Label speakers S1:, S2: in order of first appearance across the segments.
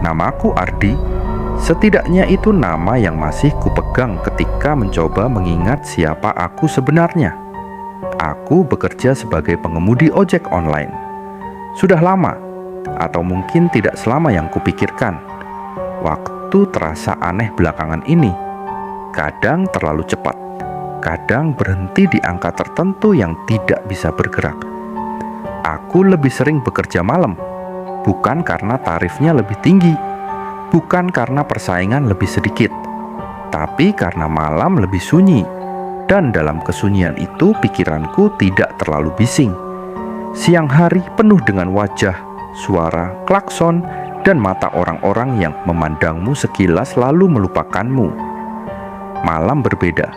S1: Namaku Ardi. Setidaknya itu nama yang masih kupegang ketika mencoba mengingat siapa aku sebenarnya. Aku bekerja sebagai pengemudi ojek online. Sudah lama, atau mungkin tidak selama yang kupikirkan. Waktu terasa aneh belakangan ini. Kadang terlalu cepat, kadang berhenti di angka tertentu yang tidak bisa bergerak. Aku lebih sering bekerja malam, bukan karena tarifnya lebih tinggi, bukan karena persaingan lebih sedikit, tapi karena malam lebih sunyi. Dan dalam kesunyian itu pikiranku tidak terlalu bising. Siang hari penuh dengan wajah, suara, klakson, dan mata orang-orang yang memandangmu sekilas lalu melupakanmu. Malam berbeda.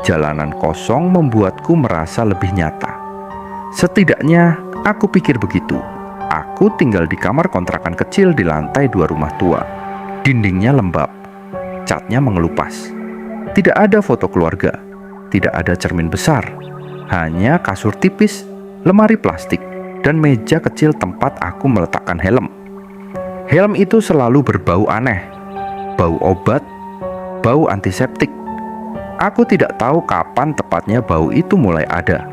S1: Jalanan kosong membuatku merasa lebih nyata. Setidaknya aku pikir begitu. Aku tinggal di kamar kontrakan kecil di lantai 2 rumah tua. Dindingnya lembab, catnya mengelupas. Tidak ada foto keluarga, tidak ada cermin besar, hanya kasur tipis, lemari plastik, dan meja kecil tempat aku meletakkan helm. Helm itu selalu berbau aneh, bau obat, bau antiseptik. Aku tidak tahu kapan tepatnya bau itu mulai ada.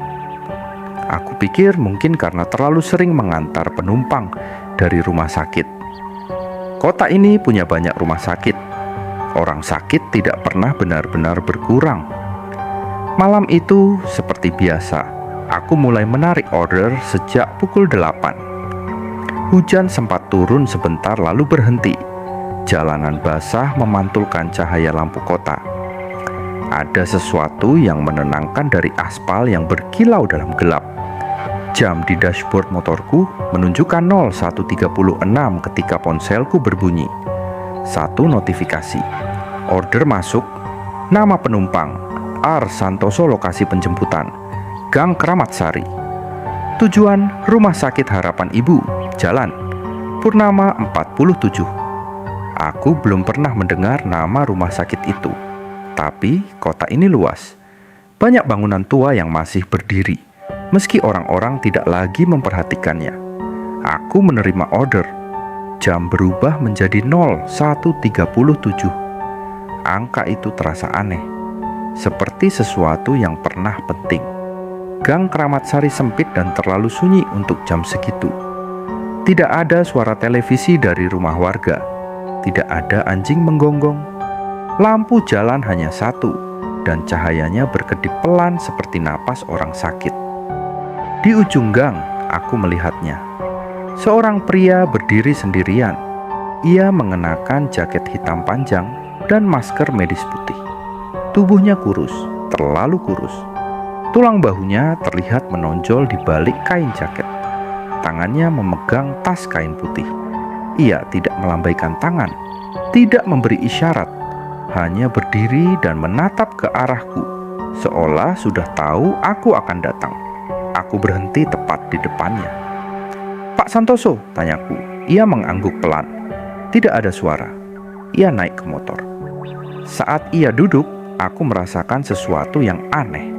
S1: Aku pikir mungkin karena terlalu sering mengantar penumpang dari rumah sakit. Kota ini punya banyak rumah sakit. Orang sakit tidak pernah benar-benar berkurang. Malam itu seperti biasa, aku mulai menarik order sejak pukul 8. Hujan sempat turun sebentar lalu berhenti. Jalanan basah memantulkan cahaya lampu kota. Ada sesuatu yang menenangkan dari aspal yang berkilau dalam gelap. Jam di dashboard motorku menunjukkan 01.36 ketika ponselku berbunyi. Satu notifikasi. Order masuk. Nama penumpang R. Santoso, lokasi penjemputan Gang Kramat Sari. Tujuan Rumah Sakit Harapan Ibu, Jalan Purnama 47. Aku belum pernah mendengar nama rumah sakit itu. Tapi kota ini luas. Banyak bangunan tua yang masih berdiri, meski orang-orang tidak lagi memperhatikannya. Aku menerima order. Jam berubah menjadi 01.37. Angka itu terasa aneh, seperti sesuatu yang pernah penting. Gang Kramat Sari sempit dan terlalu sunyi untuk jam segitu. Tidak ada suara televisi dari rumah warga. Tidak ada anjing menggonggong. Lampu jalan hanya satu, dan cahayanya berkedip pelan seperti napas orang sakit. Di ujung gang, aku melihatnya. Seorang pria berdiri sendirian. Ia mengenakan jaket hitam panjang dan masker medis putih. Tubuhnya kurus, terlalu kurus. Tulang bahunya terlihat menonjol di balik kain jaket. Tangannya memegang tas kain putih. Ia tidak melambaikan tangan, tidak memberi isyarat, hanya berdiri dan menatap ke arahku, seolah sudah tahu aku akan datang. Aku berhenti tepat di depannya. "Pak Santoso?" tanyaku. Ia mengangguk pelan. Tidak ada suara. Ia naik ke motor. Saat ia duduk, aku merasakan sesuatu yang aneh.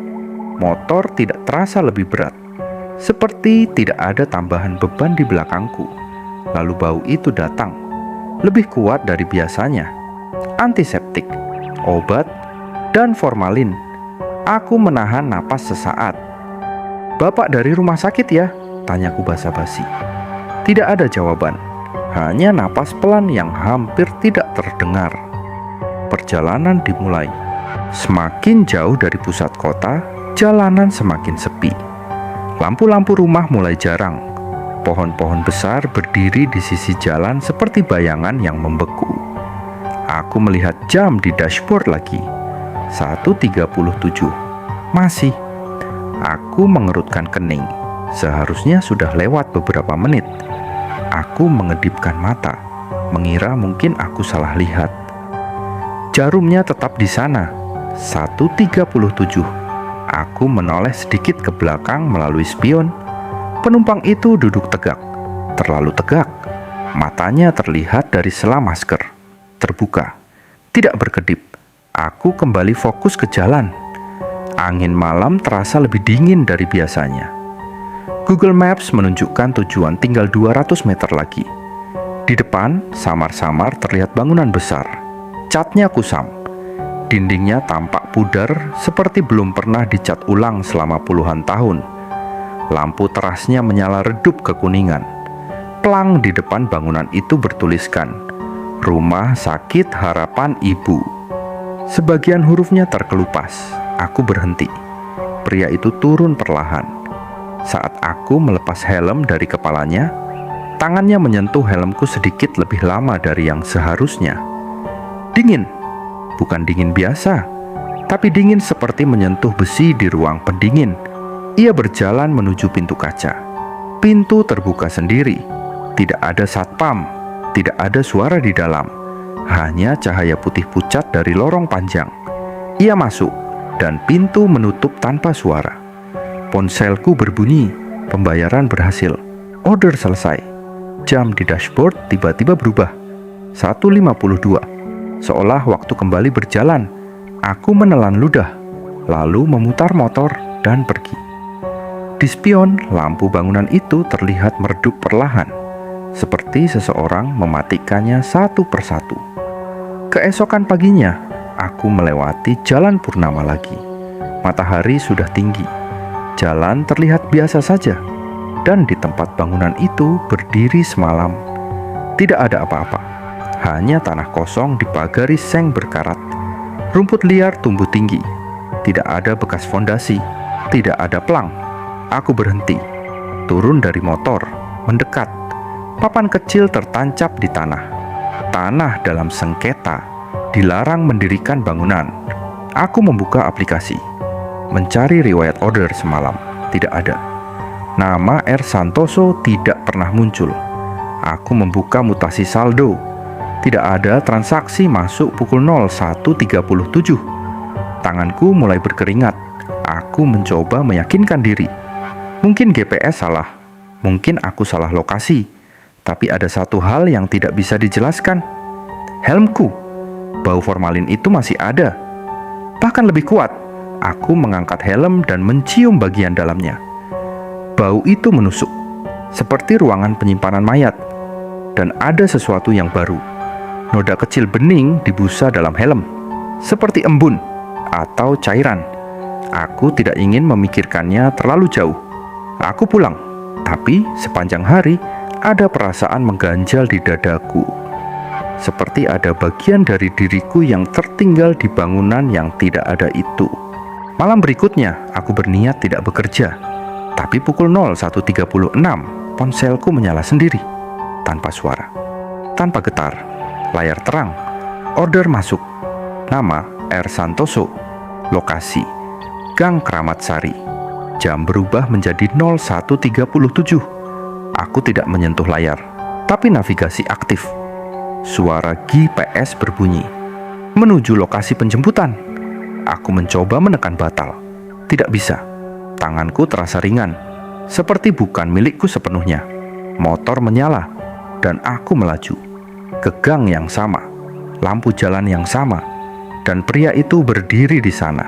S1: Motor tidak terasa lebih berat, seperti tidak ada tambahan beban di belakangku. Lalu bau itu datang, lebih kuat dari biasanya. Antiseptik, obat, dan formalin. Aku menahan napas sesaat. "Bapak dari rumah sakit ya?" tanyaku basa-basi. Tidak ada jawaban, hanya napas pelan yang hampir tidak terdengar. Perjalanan dimulai. Semakin jauh dari pusat kota, jalanan semakin sepi. Lampu-lampu rumah mulai jarang. Pohon-pohon besar berdiri di sisi jalan seperti bayangan yang membeku. Aku melihat jam di dashboard lagi. 01.37. Masih. Aku mengerutkan kening. Seharusnya sudah lewat beberapa menit. Aku mengedipkan mata, mengira mungkin aku salah lihat. Jarumnya tetap di sana. 01.37. Aku menoleh sedikit ke belakang melalui spion. Penumpang itu duduk tegak, terlalu tegak. Matanya terlihat dari sela masker, terbuka, tidak berkedip. Aku kembali fokus ke jalan. Angin malam terasa lebih dingin dari biasanya. Google Maps menunjukkan tujuan tinggal 200 meter lagi. Di depan, samar-samar terlihat bangunan besar. Catnya kusam. Dindingnya tampak pudar seperti belum pernah dicat ulang selama puluhan tahun. Lampu terasnya menyala redup kekuningan. Pelang di depan bangunan itu bertuliskan, "Rumah Sakit Harapan Ibu." Sebagian hurufnya terkelupas. Aku berhenti. Pria itu turun perlahan. Saat aku melepas helm dari kepalanya, tangannya menyentuh helmku sedikit lebih lama dari yang seharusnya. Dingin. Bukan dingin biasa, tapi dingin seperti menyentuh besi di ruang pendingin. Ia berjalan menuju pintu kaca. Pintu terbuka sendiri. Tidak ada satpam, tidak ada suara di dalam. Hanya cahaya putih pucat dari lorong panjang. Ia masuk, dan pintu menutup tanpa suara. Ponselku berbunyi, pembayaran berhasil. Order selesai. Jam di dashboard tiba-tiba berubah. 1.52. Seolah waktu kembali berjalan. Aku menelan ludah, lalu memutar motor dan pergi. Di spion, lampu bangunan itu terlihat meredup perlahan, seperti seseorang mematikannya satu persatu. Keesokan paginya, aku melewati jalan purnama lagi. Matahari sudah tinggi. Jalan terlihat biasa saja, dan di tempat bangunan itu berdiri semalam tidak ada apa-apa. Hanya tanah kosong dipagari seng berkarat. Rumput liar tumbuh tinggi. Tidak ada bekas fondasi, tidak ada pelang. Aku berhenti, turun dari motor, mendekat. Papan kecil tertancap di tanah. Tanah dalam sengketa, dilarang mendirikan bangunan. Aku membuka aplikasi, mencari riwayat order semalam. Tidak ada. Nama R. Santoso tidak pernah muncul. Aku membuka mutasi saldo. Tidak ada transaksi masuk pukul 01.37. Tanganku mulai berkeringat. Aku mencoba meyakinkan diri. Mungkin GPS salah, mungkin aku salah lokasi. Tapi ada satu hal yang tidak bisa dijelaskan. Helmku, bau formalin itu masih ada. Bahkan lebih kuat. Aku mengangkat helm dan mencium bagian dalamnya. Bau itu menusuk, seperti ruangan penyimpanan mayat. Dan ada sesuatu yang baru. Noda kecil bening di busa dalam helm, seperti embun atau cairan. Aku tidak ingin memikirkannya terlalu jauh. Aku pulang, tapi sepanjang hari ada perasaan mengganjal di dadaku. Seperti ada bagian dari diriku yang tertinggal di bangunan yang tidak ada itu. Malam berikutnya, aku berniat tidak bekerja. Tapi pukul 01.36, ponselku menyala sendiri. Tanpa suara, tanpa getar. Layar terang. Order masuk. Nama R. Santoso. Lokasi Gang Kramat Sari. Jam berubah menjadi 01.37. Aku tidak menyentuh layar, tapi navigasi aktif. Suara GPS berbunyi. Menuju lokasi penjemputan. Aku mencoba menekan batal. Tidak bisa. Tanganku terasa ringan, seperti bukan milikku sepenuhnya. Motor menyala, dan aku melaju ke gang yang sama, lampu jalan yang sama, dan pria itu berdiri di sana,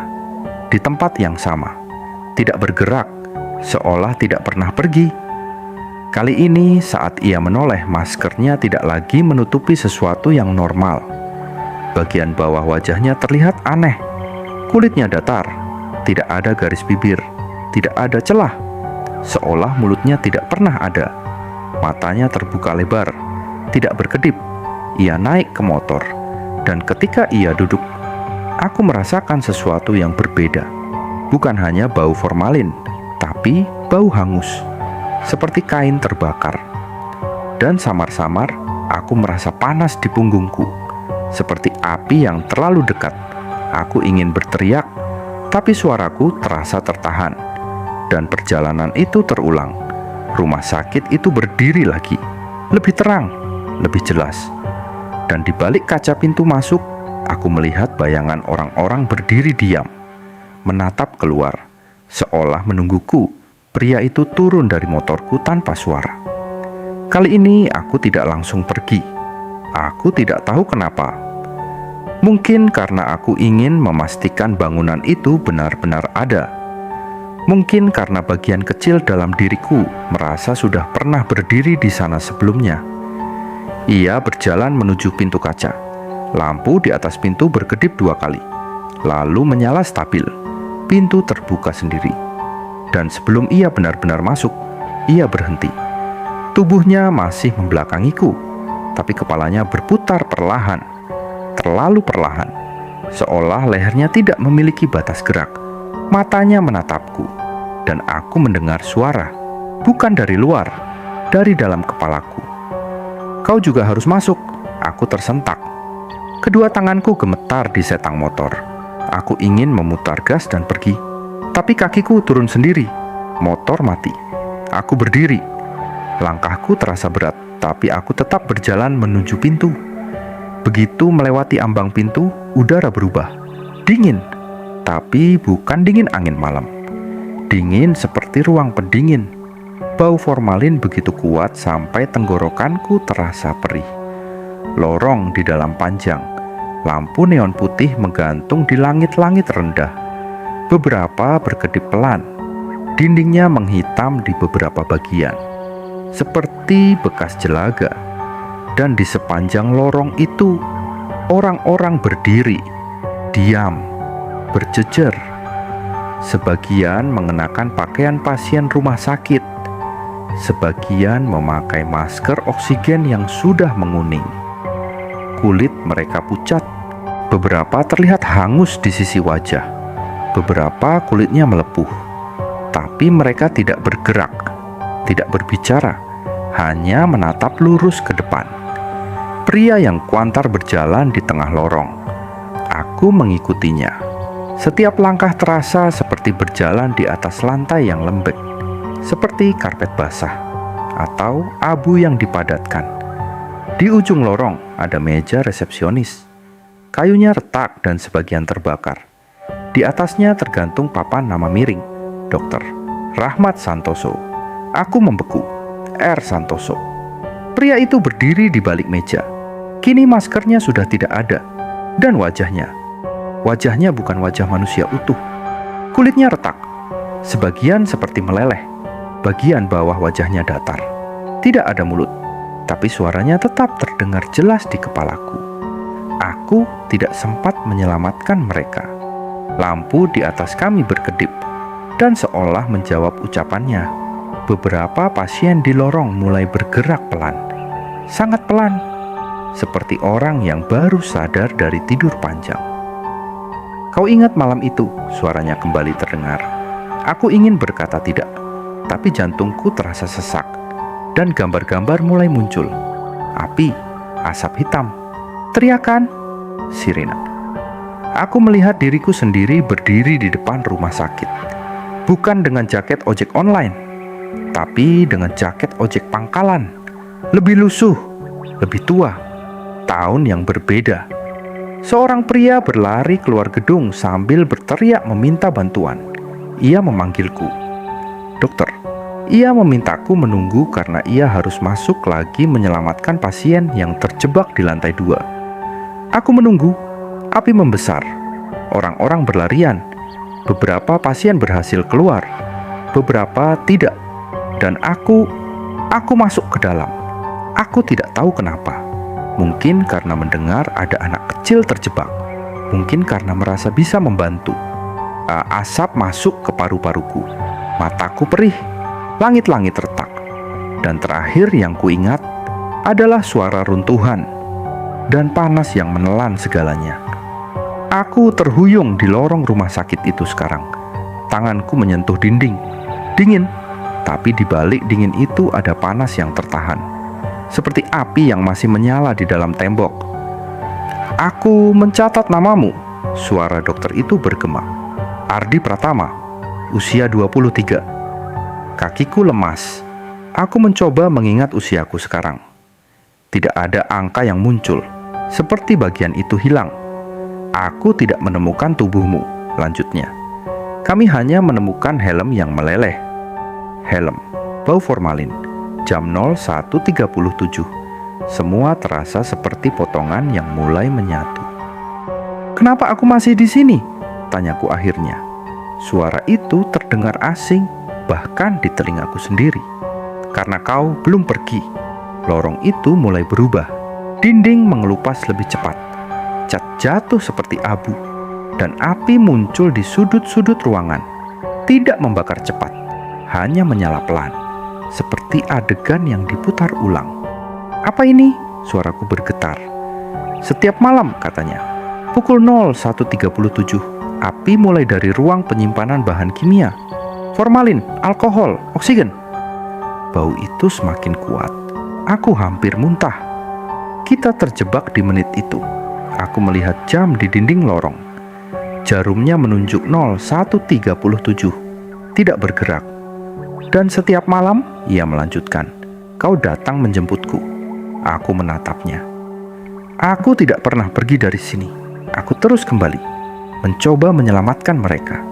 S1: di tempat yang sama, tidak bergerak, seolah tidak pernah pergi. Kali ini saat ia menoleh, maskernya tidak lagi menutupi sesuatu yang normal. Bagian bawah wajahnya terlihat aneh. Kulitnya datar, tidak ada garis bibir, tidak ada celah, seolah mulutnya tidak pernah ada. Matanya terbuka lebar, tidak berkedip. Ia naik ke motor, dan ketika ia duduk, aku merasakan sesuatu yang berbeda. Bukan hanya bau formalin, tapi bau hangus, seperti kain terbakar. Dan samar-samar, aku merasa panas di punggungku, seperti api yang terlalu dekat. Aku ingin berteriak, tapi suaraku terasa tertahan. Dan perjalanan itu terulang. Rumah sakit itu berdiri lagi, lebih terang, lebih jelas. Dan di balik kaca pintu masuk, aku melihat bayangan orang-orang berdiri diam, menatap keluar, seolah menungguku. Pria itu turun dari motorku tanpa suara. Kali ini aku tidak langsung pergi. Aku tidak tahu kenapa. Mungkin karena aku ingin memastikan bangunan itu benar-benar ada. Mungkin karena bagian kecil dalam diriku merasa sudah pernah berdiri di sana sebelumnya. Ia berjalan menuju pintu kaca. Lampu di atas pintu berkedip 2 kali, lalu menyala stabil. Pintu terbuka sendiri. Dan sebelum ia benar-benar masuk, ia berhenti. Tubuhnya masih membelakangiku, tapi kepalanya berputar perlahan, terlalu perlahan, seolah lehernya tidak memiliki batas gerak. Matanya menatapku, dan aku mendengar suara, bukan dari luar, dari dalam kepalaku. "Kau juga harus masuk," aku tersentak. Kedua tanganku gemetar di setang motor. Aku ingin memutar gas dan pergi, tapi kakiku turun sendiri. Motor mati. Aku berdiri. Langkahku terasa berat, tapi aku tetap berjalan menuju pintu. Begitu melewati ambang pintu, udara berubah. Dingin, tapi bukan dingin angin malam. Dingin seperti ruang pendingin. Bau formalin begitu kuat sampai tenggorokanku terasa perih. Lorong di dalam panjang. Lampu neon putih menggantung di langit-langit rendah. Beberapa berkedip pelan. Dindingnya menghitam di beberapa bagian, seperti bekas jelaga. Dan di sepanjang lorong itu, orang-orang berdiri, diam, berjejer. Sebagian mengenakan pakaian pasien rumah sakit. Sebagian memakai masker oksigen yang sudah menguning. Kulit mereka pucat. Beberapa terlihat hangus di sisi wajah. Beberapa kulitnya melepuh. Tapi mereka tidak bergerak, tidak berbicara, hanya menatap lurus ke depan. Pria yang kuantar berjalan di tengah lorong. Aku mengikutinya. Setiap langkah terasa seperti berjalan di atas lantai yang lembek, seperti karpet basah atau abu yang dipadatkan. Di ujung lorong ada meja resepsionis. Kayunya retak dan sebagian terbakar. Di atasnya tergantung papan nama miring, Dr. Rahmat Santoso. Aku membeku. R. Santoso. Pria itu berdiri di balik meja. Kini maskernya sudah tidak ada. Dan wajahnya bukan wajah manusia utuh. Kulitnya retak. Sebagian seperti meleleh. Bagian bawah wajahnya datar. Tidak ada mulut. Tapi suaranya tetap terdengar jelas di kepalaku. Aku tidak sempat menyelamatkan mereka. Lampu di atas kami berkedip, dan seolah menjawab ucapannya, beberapa pasien di lorong mulai bergerak pelan. Sangat pelan, seperti orang yang baru sadar dari tidur panjang. "Kau ingat malam itu?" suaranya kembali terdengar. Aku ingin berkata tidak, tapi jantungku terasa sesak. Dan gambar-gambar mulai muncul. Api, asap hitam, teriakan, sirine. Aku melihat diriku sendiri berdiri di depan rumah sakit. Bukan dengan jaket ojek online, tapi dengan jaket ojek pangkalan. Lebih lusuh, lebih tua, tahun yang berbeda. Seorang pria berlari keluar gedung sambil berteriak meminta bantuan. Ia memanggilku, "Dokter." Ia memintaku menunggu karena ia harus masuk lagi menyelamatkan pasien yang terjebak di lantai 2. Aku menunggu. Api membesar. Orang-orang berlarian. Beberapa pasien berhasil keluar. Beberapa tidak. Dan aku masuk ke dalam. Aku tidak tahu kenapa. Mungkin karena mendengar ada anak kecil terjebak. Mungkin karena merasa bisa membantu. Asap masuk ke paru-paruku. Mataku perih. Langit-langit retak. Dan terakhir yang kuingat adalah suara runtuhan dan panas yang menelan segalanya. Aku terhuyung di lorong rumah sakit itu sekarang. Tanganku menyentuh dinding. Dingin, tapi di balik dingin itu ada panas yang tertahan. Seperti api yang masih menyala di dalam tembok. "Aku mencatat namamu," suara dokter itu bergema. "Ardi Pratama, usia 23. Kakiku lemas. Aku mencoba mengingat usiaku sekarang. Tidak ada angka yang muncul, seperti bagian itu hilang. "Aku tidak menemukan tubuhmu," lanjutnya. "Kami hanya menemukan helm yang meleleh." Helm, bau formalin, jam 01.37. Semua terasa seperti potongan yang mulai menyatu. "Kenapa aku masih di sini?" tanyaku akhirnya. Suara itu terdengar asing, bahkan di telingaku sendiri. "Karena kau belum pergi." Lorong itu mulai berubah. Dinding mengelupas lebih cepat. Cat jatuh seperti abu. Dan api muncul di sudut-sudut ruangan. Tidak membakar cepat, hanya menyala pelan. Seperti adegan yang diputar ulang. "Apa ini?" Suaraku bergetar. "Setiap malam," katanya. "Pukul 01.37, api mulai dari ruang penyimpanan bahan kimia. Formalin, alkohol, oksigen." Bau itu semakin kuat. Aku hampir muntah. Kita terjebak di menit itu. Aku melihat jam di dinding lorong. Jarumnya menunjuk 01.37. Tidak bergerak. "Dan setiap malam," ia melanjutkan, "kau datang menjemputku." Aku menatapnya. Aku tidak pernah pergi dari sini. Aku terus kembali, mencoba menyelamatkan mereka.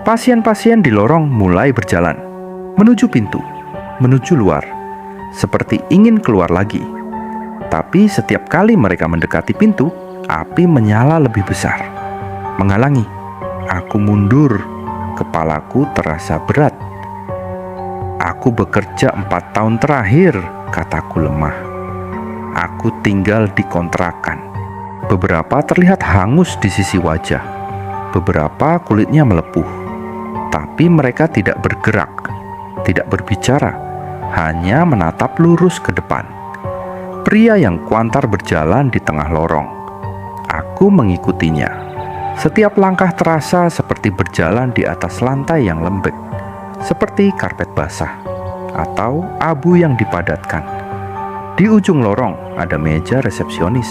S1: Pasien-pasien di lorong mulai berjalan, menuju pintu, menuju luar, seperti ingin keluar lagi. Tapi setiap kali mereka mendekati pintu, api menyala lebih besar, menghalangi. Aku mundur, kepalaku terasa berat. "Aku bekerja 4 tahun terakhir," kataku lemah. "Aku tinggal di kontrakan." Beberapa terlihat hangus di sisi wajah. Beberapa kulitnya melepuh. Tapi mereka tidak bergerak, tidak berbicara, hanya menatap lurus ke depan. Pria yang kuantar berjalan di tengah lorong. Aku mengikutinya. Setiap langkah terasa seperti berjalan di atas lantai yang lembek, seperti karpet basah atau abu yang dipadatkan. Di ujung lorong ada meja resepsionis.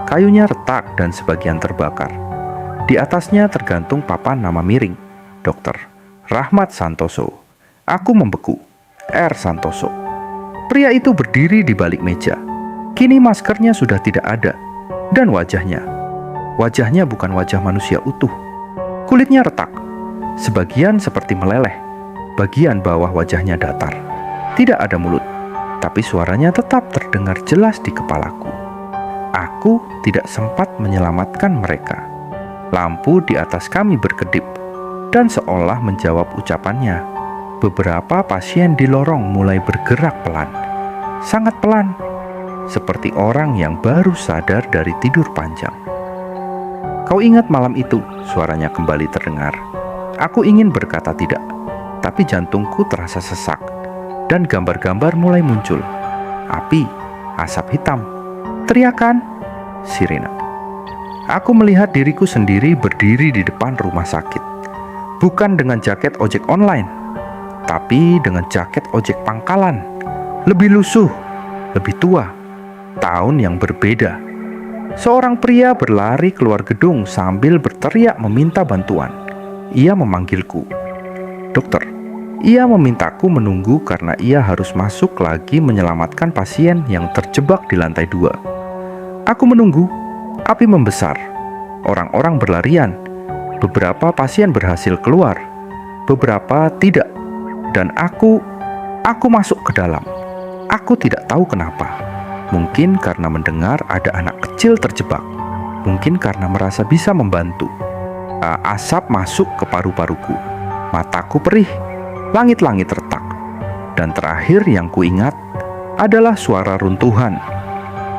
S1: Kayunya retak dan sebagian terbakar. Di atasnya tergantung papan nama miring, Dr. Rahmat Santoso. Aku membeku, R. Santoso. Pria itu berdiri di balik meja. Kini maskernya sudah tidak ada. Dan wajahnya bukan wajah manusia utuh. Kulitnya retak, sebagian seperti meleleh. Bagian bawah wajahnya datar. Tidak ada mulut, tapi suaranya tetap terdengar jelas di kepalaku. Aku tidak sempat menyelamatkan mereka. Lampu di atas kami berkedip, dan seolah menjawab ucapannya, beberapa pasien di lorong mulai bergerak pelan. Sangat pelan, seperti orang yang baru sadar dari tidur panjang. "Kau ingat malam itu?" Suaranya kembali terdengar. Aku ingin berkata tidak, tapi jantungku terasa sesak, dan gambar-gambar mulai muncul. Api, asap hitam, teriakan, sirine. Aku melihat diriku sendiri berdiri di depan rumah sakit. Bukan dengan jaket ojek online, tapi dengan jaket ojek pangkalan. Lebih lusuh, lebih tua, tahun yang berbeda. Seorang pria berlari keluar gedung sambil berteriak meminta bantuan. Ia memanggilku, "Dokter." Ia memintaku menunggu karena ia harus masuk lagi menyelamatkan pasien yang terjebak di lantai 2. Aku menunggu. Api membesar. Orang-orang berlarian. Beberapa pasien berhasil keluar, beberapa tidak. Dan aku masuk ke dalam. Aku tidak tahu kenapa. Mungkin karena mendengar ada anak kecil terjebak. Mungkin karena merasa bisa membantu. Asap masuk ke paru-paruku. Mataku perih. Langit-langit retak. Dan terakhir yang kuingat adalah suara runtuhan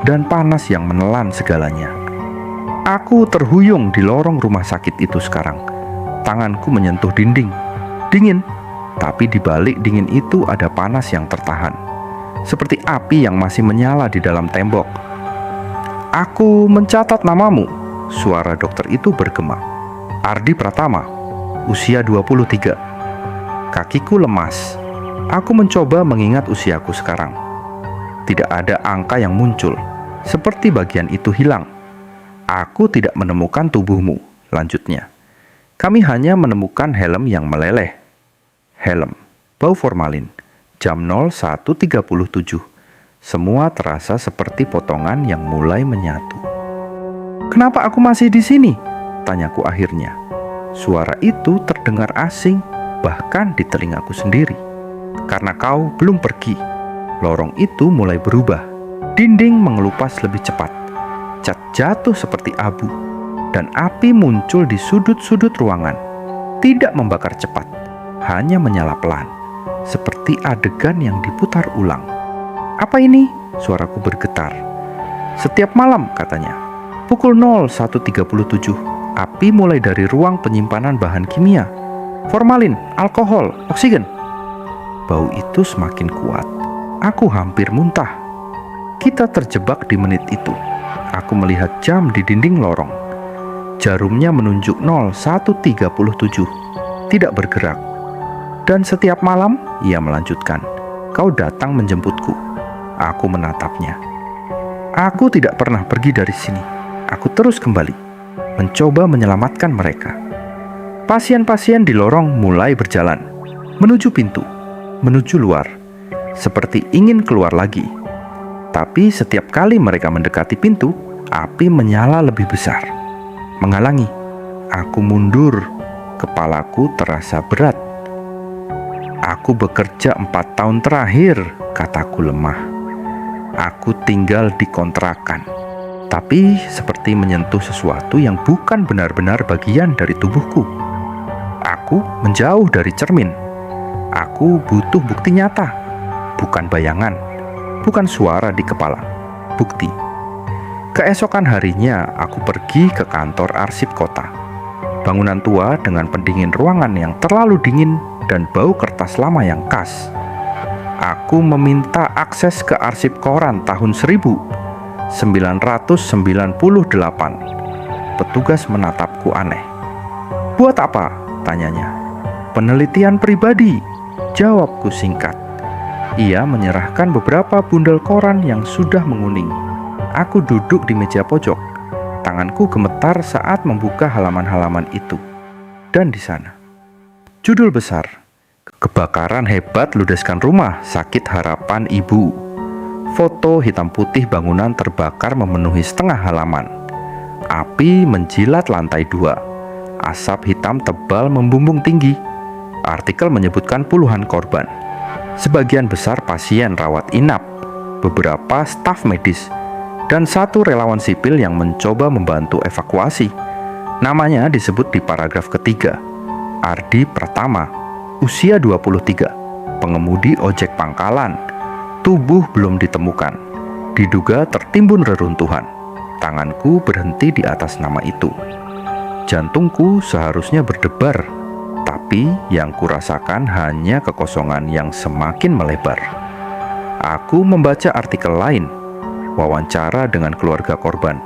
S1: dan panas yang menelan segalanya. Aku terhuyung di lorong rumah sakit itu sekarang. Tanganku menyentuh dinding. Dingin, tapi di balik dingin itu ada panas yang tertahan. Seperti api yang masih menyala di dalam tembok. "Aku mencatat namamu," suara dokter itu bergema. "Ardi Pratama, usia 23. Kakiku lemas. Aku mencoba mengingat usiaku sekarang. Tidak ada angka yang muncul, seperti bagian itu hilang. "Aku tidak menemukan tubuhmu," lanjutnya. "Kami hanya menemukan helm yang meleleh." Helm, bau formalin, jam 01.37. Semua terasa seperti potongan yang mulai menyatu. "Kenapa aku masih di sini?" tanyaku akhirnya. Suara itu terdengar asing, bahkan di telingaku sendiri. "Karena kau belum pergi." Lorong itu mulai berubah. Dinding mengelupas lebih cepat. Cat jatuh seperti abu. Dan api muncul di sudut-sudut ruangan. Tidak membakar cepat, hanya menyala pelan. Seperti adegan yang diputar ulang. Apa ini? Suaraku bergetar. Setiap malam, katanya. Pukul 01.37, api mulai dari ruang penyimpanan bahan kimia. Formalin, alkohol, oksigen. Bau itu semakin kuat. Aku hampir muntah. Kita terjebak di menit itu. Aku melihat jam di dinding lorong. Jarumnya menunjuk 01.37. Tidak bergerak. Dan setiap malam, ia melanjutkan, kau datang menjemputku. Aku menatapnya. Aku tidak pernah pergi dari sini. Aku terus kembali, mencoba menyelamatkan mereka. Pasien-pasien di lorong mulai berjalan, menuju pintu, menuju luar, seperti ingin keluar lagi. Tapi setiap kali mereka mendekati pintu, api menyala lebih besar, menghalangi. Aku mundur, kepalaku terasa berat. Aku bekerja 4 tahun terakhir, kataku lemah. Aku tinggal di kontrakan, tapi seperti menyentuh sesuatu yang bukan benar-benar bagian dari tubuhku. Aku menjauh dari cermin. Aku butuh bukti nyata, bukan bayangan, bukan suara di kepala, bukti. Keesokan harinya, aku pergi ke kantor arsip kota. Bangunan tua dengan pendingin ruangan yang terlalu dingin dan bau kertas lama yang khas. Aku meminta akses ke arsip koran tahun 1998. Petugas menatapku aneh. Buat apa? Tanyanya. Penelitian pribadi, jawabku singkat. Ia menyerahkan beberapa bundel koran yang sudah menguning. Aku duduk di meja pojok. Tanganku gemetar saat membuka halaman-halaman itu. Dan di sana, judul besar, kebakaran hebat ludeskan rumah sakit harapan ibu. Foto hitam putih bangunan terbakar memenuhi setengah halaman. Api menjilat lantai 2. Asap hitam tebal membumbung tinggi. Artikel menyebutkan puluhan korban. Sebagian besar pasien rawat inap, beberapa staf medis, dan 1 relawan sipil yang mencoba membantu evakuasi. Namanya disebut di paragraf ketiga. Ardi Pratama, usia 23, pengemudi ojek pangkalan. Tubuh belum ditemukan. Diduga tertimbun reruntuhan. Tanganku berhenti di atas nama itu. Jantungku seharusnya berdebar, tapi yang kurasakan hanya kekosongan yang semakin melebar. Aku membaca artikel lain, wawancara dengan keluarga korban,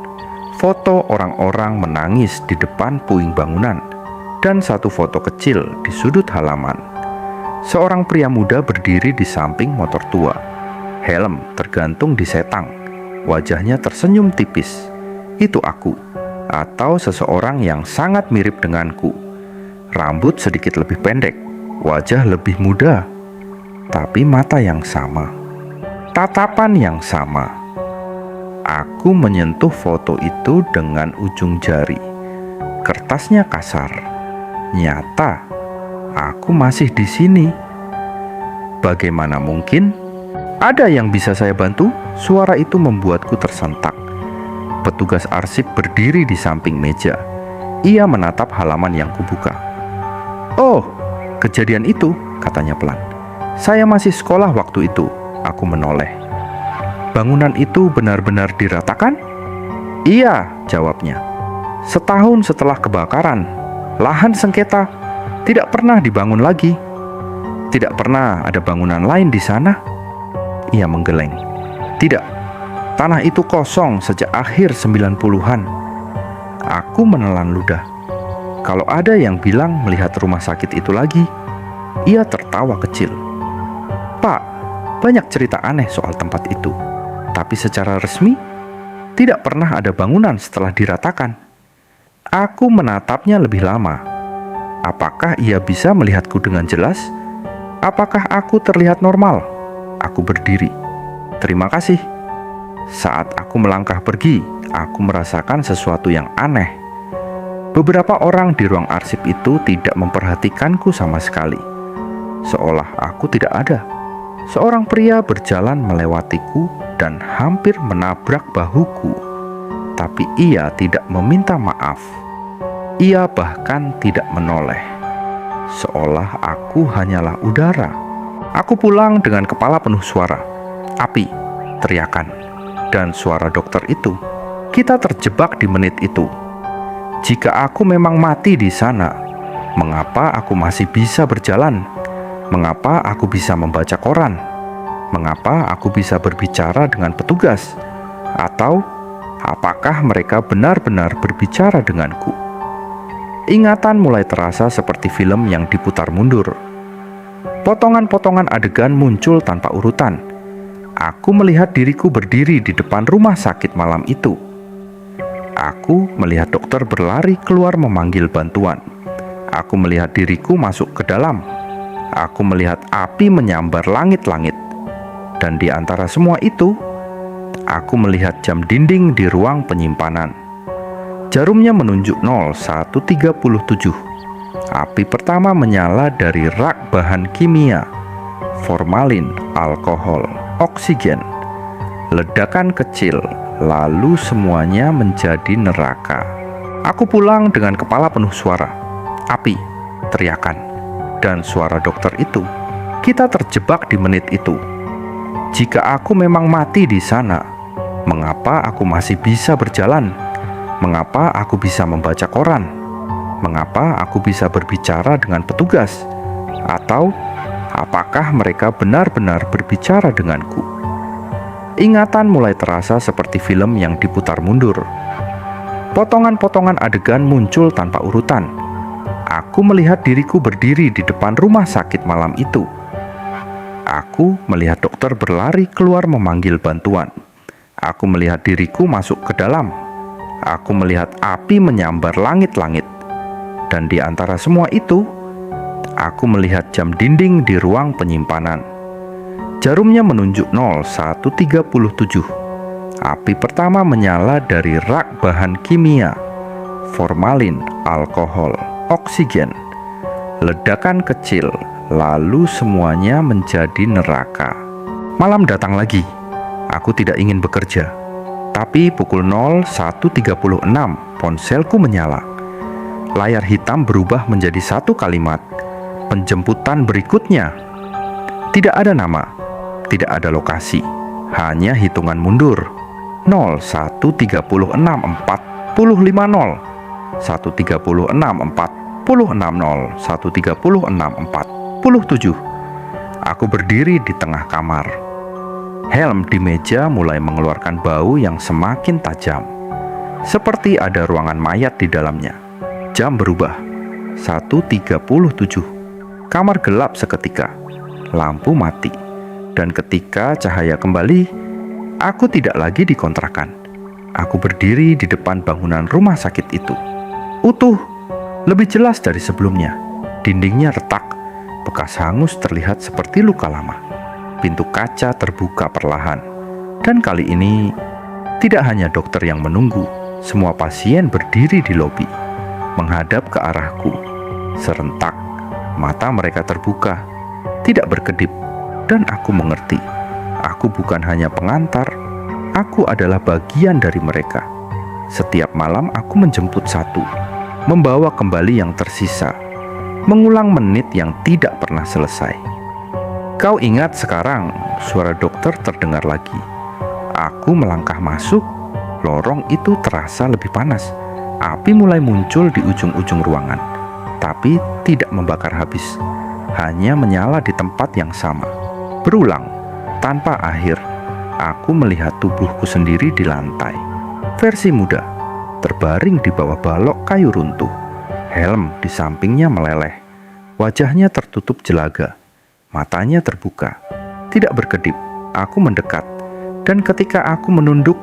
S1: foto orang-orang menangis di depan puing bangunan, dan 1 foto kecil di sudut halaman. Seorang pria muda berdiri di samping motor tua. Helm tergantung di setang. Wajahnya tersenyum tipis. Itu aku, atau seseorang yang sangat mirip denganku. Rambut sedikit lebih pendek, wajah lebih muda, tapi mata yang sama, tatapan yang sama. Aku menyentuh foto itu dengan ujung jari. Kertasnya kasar. Nyata, aku masih di sini. Bagaimana mungkin? Ada yang bisa saya bantu? Suara itu membuatku tersentak. Petugas arsip berdiri di samping meja. Ia menatap halaman yang kubuka. Oh, kejadian itu, katanya pelan. Saya masih sekolah waktu itu. Aku menoleh. Bangunan itu benar-benar diratakan? Iya, jawabnya. Setahun setelah kebakaran, lahan sengketa tidak pernah dibangun lagi. Tidak pernah ada bangunan lain di sana. Ia menggeleng. Tidak, tanah itu kosong sejak akhir 90-an. Aku menelan ludah. Kalau ada yang bilang melihat rumah sakit itu lagi, ia tertawa kecil. Pak, banyak cerita aneh soal tempat itu. Tapi secara resmi, tidak pernah ada bangunan setelah diratakan. Aku menatapnya lebih lama. Apakah ia bisa melihatku dengan jelas? Apakah aku terlihat normal? Aku berdiri. Terima kasih. Saat aku melangkah pergi, aku merasakan sesuatu yang aneh. Beberapa orang di ruang arsip itu tidak memperhatikanku sama sekali. Seolah aku tidak ada. Seorang pria berjalan melewatiku dan hampir menabrak bahuku. Tapi ia tidak meminta maaf. Ia bahkan tidak menoleh. Seolah aku hanyalah udara. Aku pulang dengan kepala penuh suara. Api. teriakan. Dan suara dokter itu, kita terjebak di menit itu. Jika aku memang mati di sana, mengapa aku masih bisa berjalan? Mengapa aku bisa membaca koran? Mengapa aku bisa berbicara dengan petugas? Atau apakah mereka benar-benar berbicara denganku? Ingatan mulai terasa seperti film yang diputar mundur. Potongan-potongan adegan muncul tanpa urutan. Aku melihat diriku berdiri di depan rumah sakit malam itu. Aku melihat dokter berlari keluar memanggil bantuan. Aku melihat diriku masuk ke dalam. Aku melihat api menyambar langit-langit. Dan di antara semua itu, aku melihat jam dinding di ruang penyimpanan. Jarumnya menunjuk 01.37. Api pertama menyala dari rak bahan kimia, formalin, alkohol, oksigen. Ledakan kecil, lalu semuanya menjadi neraka. Aku pulang dengan kepala penuh suara. Api, teriakan, dan suara dokter itu. Kita terjebak di menit itu. Jika aku memang mati di sana, mengapa aku masih bisa berjalan? Mengapa aku bisa membaca koran? Mengapa aku bisa berbicara dengan petugas? Atau apakah mereka benar-benar berbicara denganku? Ingatan mulai terasa seperti film yang diputar mundur. Potongan-potongan adegan muncul tanpa urutan. Aku melihat diriku berdiri di depan rumah sakit malam itu. Aku melihat dokter berlari keluar memanggil bantuan. Aku melihat diriku masuk ke dalam. Aku melihat api menyambar langit-langit. Dan di antara semua itu, aku melihat jam dinding di ruang penyimpanan. Jarumnya menunjuk 01.37. Api pertama menyala dari rak bahan kimia, formalin, alkohol, oksigen. Ledakan kecil, lalu semuanya menjadi neraka. Malam datang lagi. Aku tidak ingin bekerja. Tapi pukul 01.36 ponselku menyala. Layar hitam berubah menjadi satu kalimat. Penjemputan berikutnya. Tidak ada nama, tidak ada lokasi, hanya hitungan mundur. 01.36 40 50 1.36 40 60 1.36 47. Aku berdiri di tengah kamar. Helm di meja mulai mengeluarkan bau yang semakin tajam, seperti ada ruangan mayat di dalamnya. Jam berubah 1.37. Kamar gelap seketika. Lampu mati. Dan ketika cahaya kembali, aku tidak lagi di kontrakan. Aku berdiri di depan bangunan rumah sakit itu. Utuh, lebih jelas dari sebelumnya. Dindingnya retak. Bekas hangus terlihat seperti luka lama. Pintu kaca terbuka perlahan. Dan kali ini, tidak hanya dokter yang menunggu. Semua pasien berdiri di lobi, menghadap ke arahku. Serentak, mata mereka terbuka, tidak berkedip. Dan aku mengerti, aku bukan hanya pengantar, aku adalah bagian dari mereka. Setiap malam aku menjemput satu, membawa kembali yang tersisa, mengulang menit yang tidak pernah selesai. Kau ingat sekarang, suara dokter terdengar lagi. Aku melangkah masuk, lorong itu terasa lebih panas. Api mulai muncul di ujung-ujung ruangan, tapi tidak membakar habis, hanya menyala di tempat yang sama. Berulang, tanpa akhir, aku melihat tubuhku sendiri di lantai. Versi muda, terbaring di bawah balok kayu runtuh. Helm di sampingnya meleleh. Wajahnya tertutup jelaga. Matanya terbuka, tidak berkedip. Aku mendekat, dan ketika aku menunduk,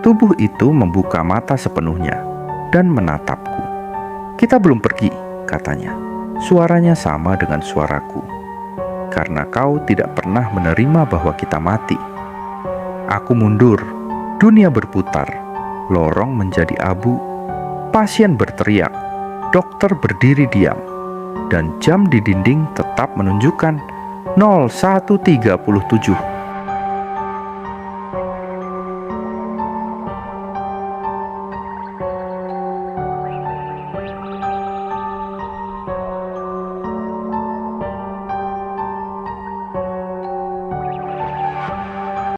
S1: tubuh itu membuka mata sepenuhnya dan menatapku. Kita belum pergi, katanya. Suaranya sama dengan suaraku. Karena kau tidak pernah menerima bahwa kita mati. Aku mundur, dunia berputar, lorong menjadi abu, pasien berteriak, dokter berdiri diam, dan jam di dinding tetap menunjukkan 01.37.